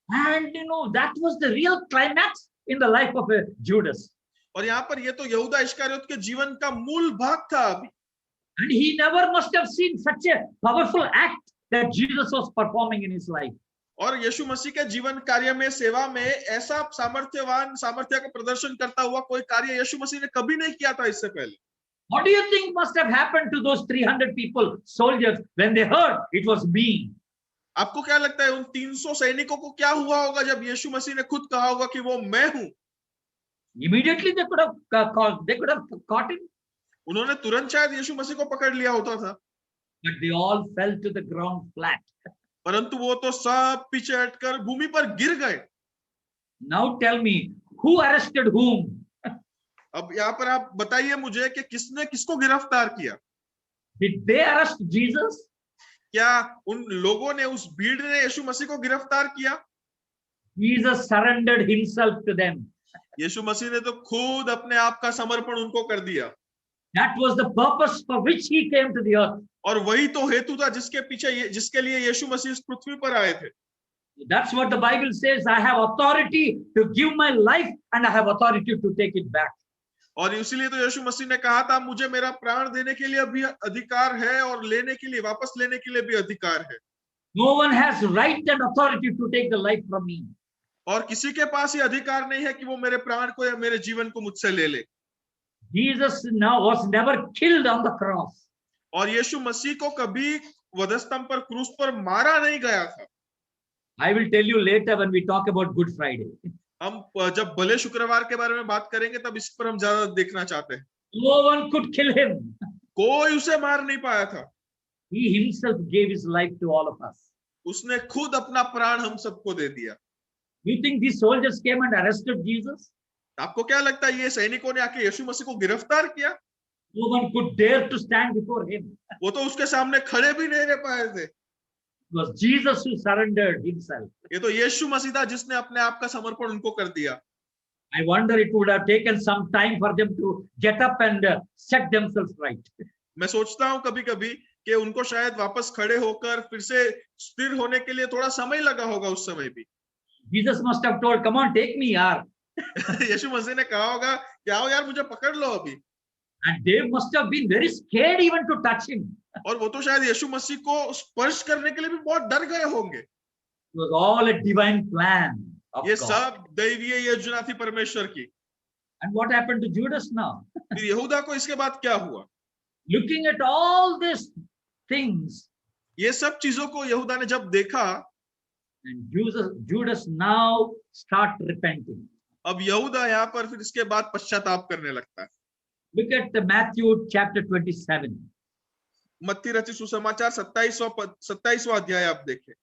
And that was the real climax in the life of Judas. और यहाँ पर ये तो यहूदा इस्करियोत के जीवन का मूल भाग था अभी। And he never must have seen such a powerful act that Jesus was performing in his life. और यीशु मसीह के जीवन कार्य में, सेवा में ऐसा सामर्थ्य का प्रदर्शन करता हुआ कोई कार्य यीशु मसीह ने कभी नहीं किया था इससे पहले। What do you think must have happened to those 300 people, soldiers, when they heard it was me? आपको क्या लगता है उन 300 सैनिकों को क्या हुआ होगा जब यीशु मसीह ने खुद कहा होगा कि वो मैं हूं? Immediately they could have caught him. उन्होंने तुरंत शायद यीशु मसीह को पकड़ लिया होता था। But they all fell to the ground flat. परंतु वो तो सब पीछे हटकर भूमि पर गिर गए। Now tell me, who arrested whom? अब यहाँ पर आप बताइए मुझे कि किसने किसको गिरफ्तार किया? Did they arrest Jesus? क्या उन लोगों ने, उस भीड़ ने यीशु मसीह को गिरफ्तार किया? Jesus surrendered himself to them. यीशु मसीह ने तो खुद अपने आप का समर्पण उनको कर दिया। That was the purpose for which he came to the earth. और वही तो हेतु था जिसके लिए यीशु मसीह इस पृथ्वी पर आए थे। That's what the Bible says. I have authority to give my life and I have authority to take it back. और इसीलिए तो यीशु मसीह ने कहा था, मुझे मेरा प्राण देने के लिए भी अधिकार है और लेने के लिए, वापस लेने के लिए भी अधिकार है। No one has right and authority to take the life from me. और किसी के पास ये अधिकार नहीं है कि वो मेरे प्राण को या मेरे जीवन को मुझसे ले ले। Jesus now was never killed on the cross. और यीशु मसीह को कभी वधस्तंभ पर, क्रूस पर मारा नहीं गया था। I will tell you later when we talk about Good Friday. हम जब भले शुक्रवार के बारे में बात करेंगे तब इस पर हम ज्यादा देखना चाहते हैं। No one could kill him. कोई उसे मार नहीं पाया था। He himself gave his life to all of us. उसने खुद अपना प्राण हम सबको दे दिया। You think these soldiers came and arrested Jesus? आपको क्या लगता है ये सैनिकों ने आके यीशु मसीह को गिरफ्तार किया? No one could dare to stand before him. वो तो उसके सामने खड़े भी नहीं रह पाए थे। It was Jesus who surrendered himself. ये तो यीशु मसीह था जिसने अपने आप का समर्पण उनको कर दिया। I wonder it would have taken some time for them to get up and set themselves right. मैं सोचता हूँ कभी-कभी कि उनको शायद वापस खड़े होकर फिर से स्थिर होने के लिए थोड़ा समय लगा होगा उस समय भी। Jesus must have told, "Come on, take me, yaar." यीशु मसीह ने कहा होगा कि आओ यार मुझे पकड़ लो अभी। And they must have been very scared even to touch him. और वो तो शायद यीशु मसीह को स्पर्श करने के लिए भी बहुत डर गए होंगे। It was all a divine plan of ये God. सब दैवीय योजना थी परमेश्वर की। And what happened to Judas now? फिर यहूदा को इसके बाद क्या हुआ? Looking at all these things, ये सब चीजों को यहूदा ने जब देखा, and Judas now start repenting. अब यहूदा यहाँ पर फिर इसके बाद पश्चाताप करने लगता है। Look at the Matthew chapter 27. मत्ती रचित सुसमाचार 27वां अध्याय आप देखें,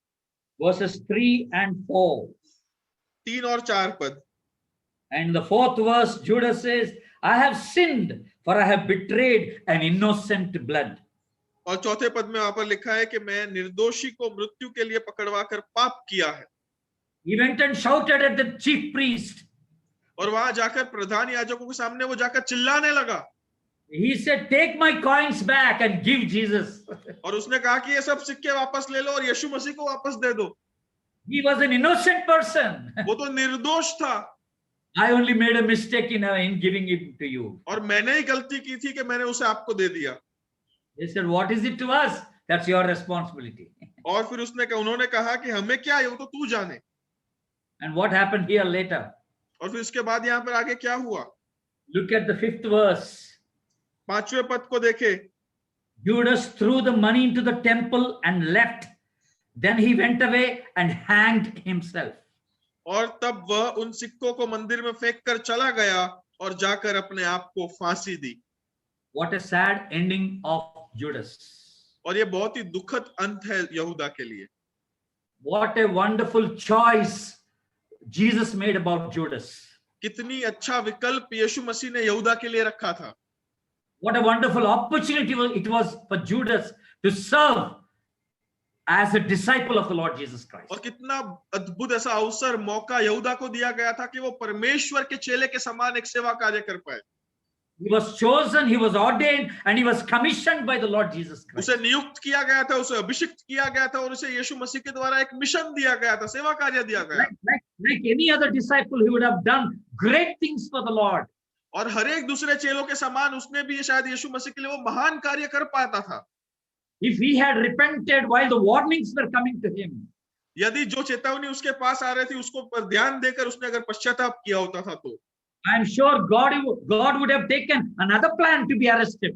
Verses 3 and 4. 3 और 4 पद। And in the 4th verse, Judas says, "I have sinned, for I have betrayed an innocent blood." और 4थे पद में वहां पर लिखा है कि मैं निर्दोषी को मृत्यु के लिए पकड़वा कर पाप किया है। He went and shouted at the chief priest. और वहां जाकर प्रधान याजकों के सामने वो जाकर चिल्लाने लगा। He said, "Take my coins back and give Jesus." और उसने कहा कि ये सब सिक्के वापस ले लो और यीशु मसीह को वापस दे दो। He was an innocent person. वो तो निर्दोष था। I only made a mistake in giving it to you. और मैंने ही गलती की थी कि मैंने उसे आपको दे दिया। He said, "What is it to us? That's your responsibility." और फिर उन्होंने कहा कि हमें क्या है, वो तो तू जाने। And what happened here later? और फिर इसके बाद यहाँ पर आगे क्या हुआ? Look at the 5th verse. 5वें पद को देखे। Judas threw the money into the temple and left. Then he went away and hanged himself. और तब वह उन सिक्कों को मंदिर में फेंक कर चला गया और जाकर अपने आप को फांसी दी। What a sad ending of Judas. और ये बहुत ही दुखद अंत है यहूदा के लिए। What a wonderful choice Jesus made about Judas. कितनी अच्छा विकल्प यीशु मसीह ने यहूदा के लिए रखा था। What a wonderful opportunity it was for Judas to serve as a disciple of the Lord Jesus Christ. और कितना अद्भुत ऐसा अवसर, मौका यहूदा को दिया गया था कि वो परमेश्वर के चेले के समान एक सेवा कार्य कर पाए। He was chosen, he was ordained, and he was commissioned by the Lord Jesus Christ. उसे नियुक्त किया गया था, उसे अभिषिक्त किया गया था और उसे यीशु मसीह के द्वारा एक मिशन दिया गया था, सेवा कार्य दिया गया। Like any other disciple, he would have done great things for the Lord. और हर एक दूसरे चेलों के समान उसने भी शायद यीशु मसीह के लिए वो महान कार्य कर पाता था। If he had repented while the warnings were coming to him, यदि जो चेतावनी उसके पास आ रही थी उसको पर ध्यान देकर उसने अगर पश्चाताप किया होता था तो I am sure God would have taken another plan to be arrested.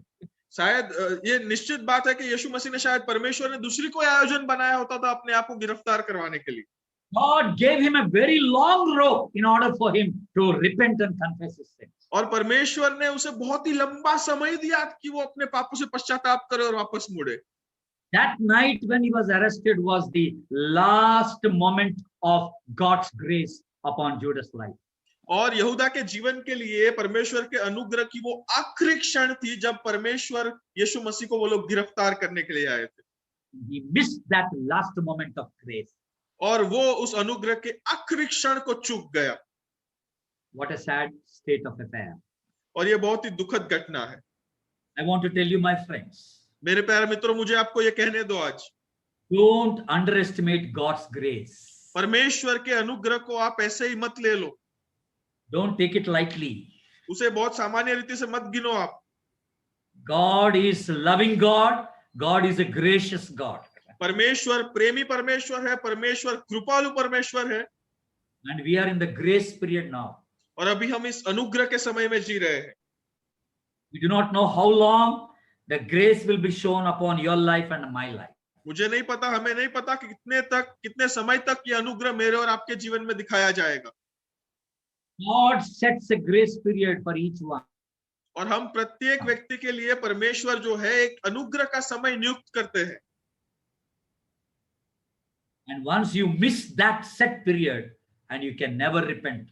शायद ये निश्चित बात है कि यीशु मसीह ने शायद परमेश्वर ने दूसरी कोई आयोजन बनाया होता था अपने आप को गिरफ्तार करवाने के लिए। God gave him a very long rope in order for him to repent and confess his sins. और परमेश्वर ने उसे बहुत ही लंबा समय दिया कि वो अपने पापों से पश्चाताप करे और वापस मुड़े। That night when he was arrested was the last moment of God's grace upon Judas' life. और यहूदा के जीवन के लिए परमेश्वर के अनुग्रह की वो आखिरी क्षण थी जब परमेश्वर यीशु मसीह को वो लोग गिरफ्तार करने के लिए आए थे। He missed that last moment of grace. और वो उस अनुग्रह के आखिरी क्षण को चूक गया। What a sad state of affair. और ये बहुत ही दुखद घटना है। I want to tell you, my friends, मेरे प्यारे मित्रों, मुझे आपको ये कहने दो आज, don't underestimate God's grace. परमेश्वर के अनुग्रह को आप ऐसे ही मत ले लो। Don't take it lightly. उसे बहुत सामान्य रीति से मत गिनो आप। God is loving God. God is a gracious God. परमेश्वर प्रेमी परमेश्वर है, परमेश्वर कृपालु परमेश्वर है, and we are in the grace period now. और अभी हम इस अनुग्रह के समय में जी रहे हैं. We do not know how long the grace will be shown upon your life and my life. मुझे नहीं पता, हमें नहीं पता कि कितने समय तक ये अनुग्रह मेरे और आपके जीवन में दिखाया जाएगा. God sets a grace period for each one. और हम प्रत्येक व्यक्ति के लिए परमेश्वर जो है एक अनुग्रह का समय नियुक्त करते हैं. And once you miss that set period, and you can never repent.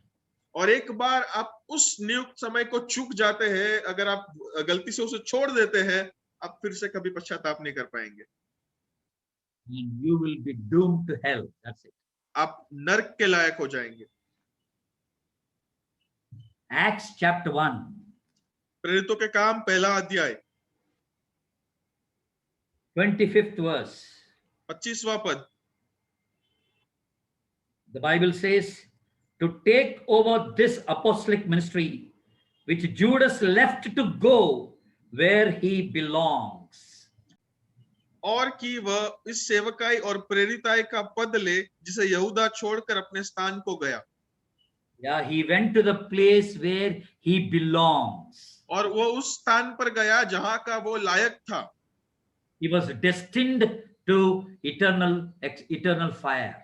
और एक बार आप उस नियुक्त समय को चूक जाते हैं, अगर आप गलती से उसे छोड़ देते हैं, आप फिर से कभी पश्चाताप नहीं कर पाएंगे. And you will be doomed to hell. That's it. आप नरक के लायक हो जाएंगे. Acts chapter 1. प्रेरितों के काम पहला अध्याय 25th verse. 25वां पद. The Bible says, to take over this apostolic ministry, which Judas left to go where he belongs. और कि वह इस सेवकाई और प्रेरिताई का पद ले जिसे यहूदा छोड़कर अपने स्थान को गया. Yeah, he went to the place where he belongs. और वो उस स्थान पर गया जहां का वो लायक था. He was destined to eternal fire.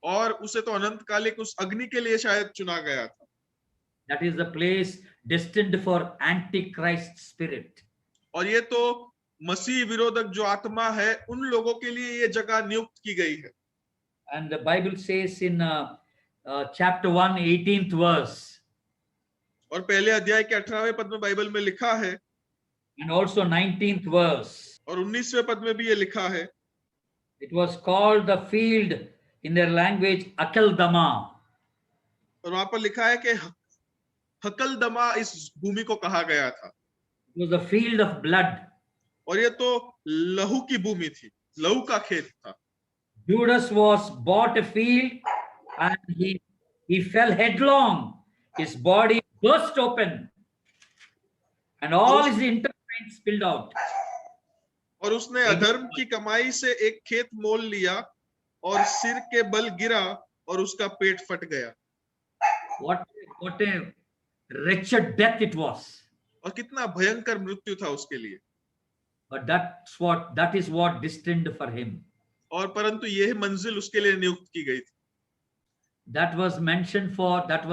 और उसे तो अनंतकालिक उस अग्नि के लिए शायद चुना गया था. That is the place destined for antichrist spirit. और ये तो मसीह विरोधक जो आत्मा है, उन लोगों के लिए ये जगह नियुक्त की गई है. And the Bible says in chapter 1, 18th verse. और पहले अध्याय के 18वें पद में बाइबल में लिखा है. And also 19th verse. और 19वें पद में भी ये लिखा है. It was called the field in their language Akeldama. और वहां पर लिखा है कि हकलदमा इस भूमि को कहा गया था. It was a field of blood. और ये तो लहू की भूमि थी, लहू का खेत था. Judas was bought a field and he fell headlong. His body burst open and all his intestines spilled out. और उसने अधर्म की कमाई से एक खेत मोल लिया और सिर के बल गिरा और उसका पेट फट गया. What a wretched death it was. और कितना भयंकर मृत्यु था उसके लिए. But that is what destined for him. और परंतु यह मंजिल उसके लिए नियुक्त की गई थी. That was mentioned for, that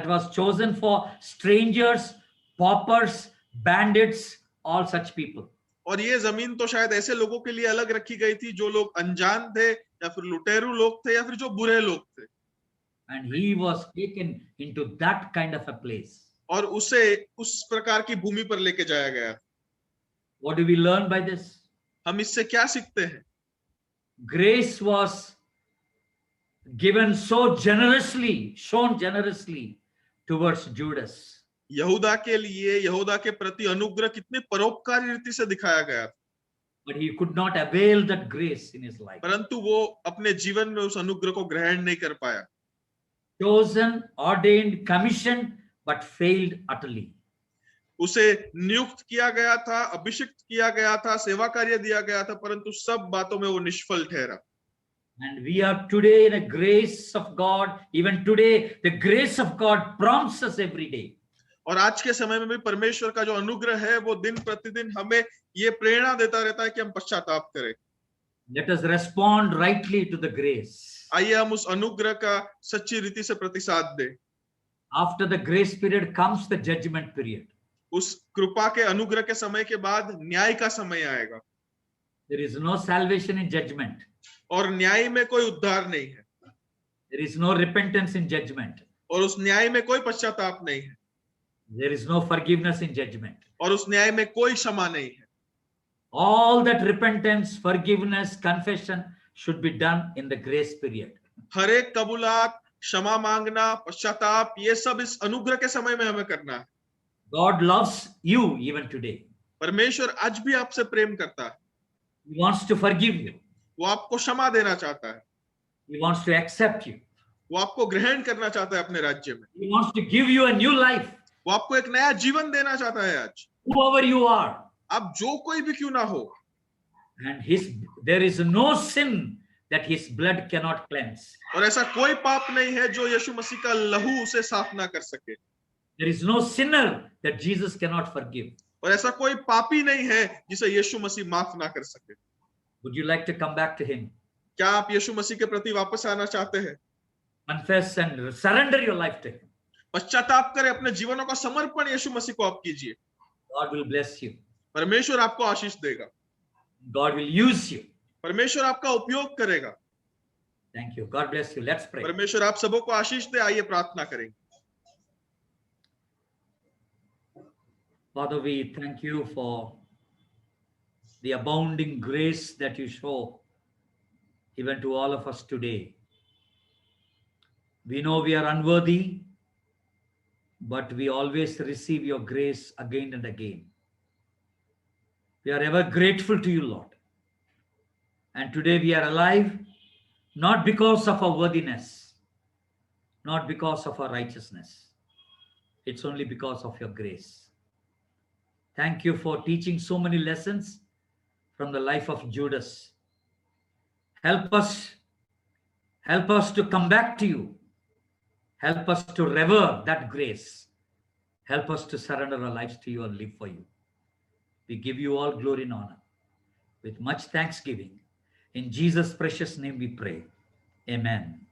was chosen for strangers, paupers, bandits, all such people. और ये जमीन तो शायद ऐसे लोगों के लिए अलग रखी गई थी जो लोग अनजान थे या फिर लुटेरू लोग थे या फिर जो बुरे लोग थे. And he was taken into that kind of a place. और उसे उस प्रकार की भूमि पर लेके जाया गया. What do we learn by this? हम इससे क्या सीखते हैं? Grace was given so generously, shown generously towards Judas. यहूदा के लिए, यहूदा के प्रति अनुग्रह कितने परोपकारी रीति से दिखाया गया था. But he could not avail that grace in his life. परंतु वो अपने जीवन में उस अनुग्रह को ग्रहण नहीं कर पाया. Chosen, ordained, commissioned, but failed utterly. उसे नियुक्त किया गया था, अभिषिक्त किया गया था, सेवा कार्य दिया गया था, परंतु सब बातों में वो निष्फल ठहरा. And we are today in a grace of God. Even today, the grace of God prompts us every day. और आज के समय में भी परमेश्वर का जो अनुग्रह है वो दिन प्रतिदिन हमें ये प्रेरणा देता रहता है कि हम पश्चाताप करें. Let us respond rightly to the grace. आइए हम उस अनुग्रह का सच्ची रीति से प्रतिसाद दें. After the grace period comes the judgment period. उस कृपा के अनुग्रह के समय के बाद न्याय का समय आएगा. There is no salvation in judgment. और न्याय में कोई उद्धार नहीं है. There is no repentance in judgment. और उस न्याय में कोई पश्चाताप नहीं है. There is no forgiveness in judgment. और उस न्याय में कोई क्षमा नहीं है. All that repentance, forgiveness, confession should be done in the grace period. हर एक कबूलात, क्षमा मांगना, पश्चाताप, ये सब इस अनुग्रह के समय में हमें करना है. God loves you even today. परमेश्वर आज भी आपसे प्रेम करता है. He wants to forgive you. वो आपको क्षमा देना चाहता है. He wants to accept you. वो आपको ग्रहण करना चाहता है अपने राज्य में. He wants to give you a new life. वो आपको एक नया जीवन देना चाहता है आज. Whoever you are, आप जो कोई भी क्यों ना हो, And there is no sin that his blood cannot cleanse. और ऐसा कोई पाप नहीं है जो यीशु मसीह का लहू उसे साफ ना कर सके। There is no sinner that Jesus cannot forgive. और ऐसा कोई पापी नहीं है जिसे यीशु मसीह माफ ना कर सके। Would you like to come back to him? क्या आप यीशु मसीह के प्रति वापस आना चाहते हैं? Confess and surrender your life to him. पश्चाताप करें, अपने जीवनों का समर्पण यीशु मसीह को आप कीजिए। God will bless you. परमेश्वर आपको आशीष देगा। God will use you. परमेश्वर आपका उपयोग करेगा। Thank you. God bless you. Let's pray. परमेश्वर आप सबों को आशीष दे। आइए प्रार्थना करेंगे। Father, we thank you for the abounding grace that you show even to all of us today. We know we are unworthy, but we always receive your grace again and again. We are ever grateful to you, Lord. And today we are alive, not because of our worthiness, not because of our righteousness. It's only because of your grace. Thank you for teaching so many lessons from the life of Judas. Help us to come back to you. Help us to revere that grace. Help us to surrender our lives to you and live for you. We give you all glory and honor with much thanksgiving. In Jesus' precious name we pray. Amen.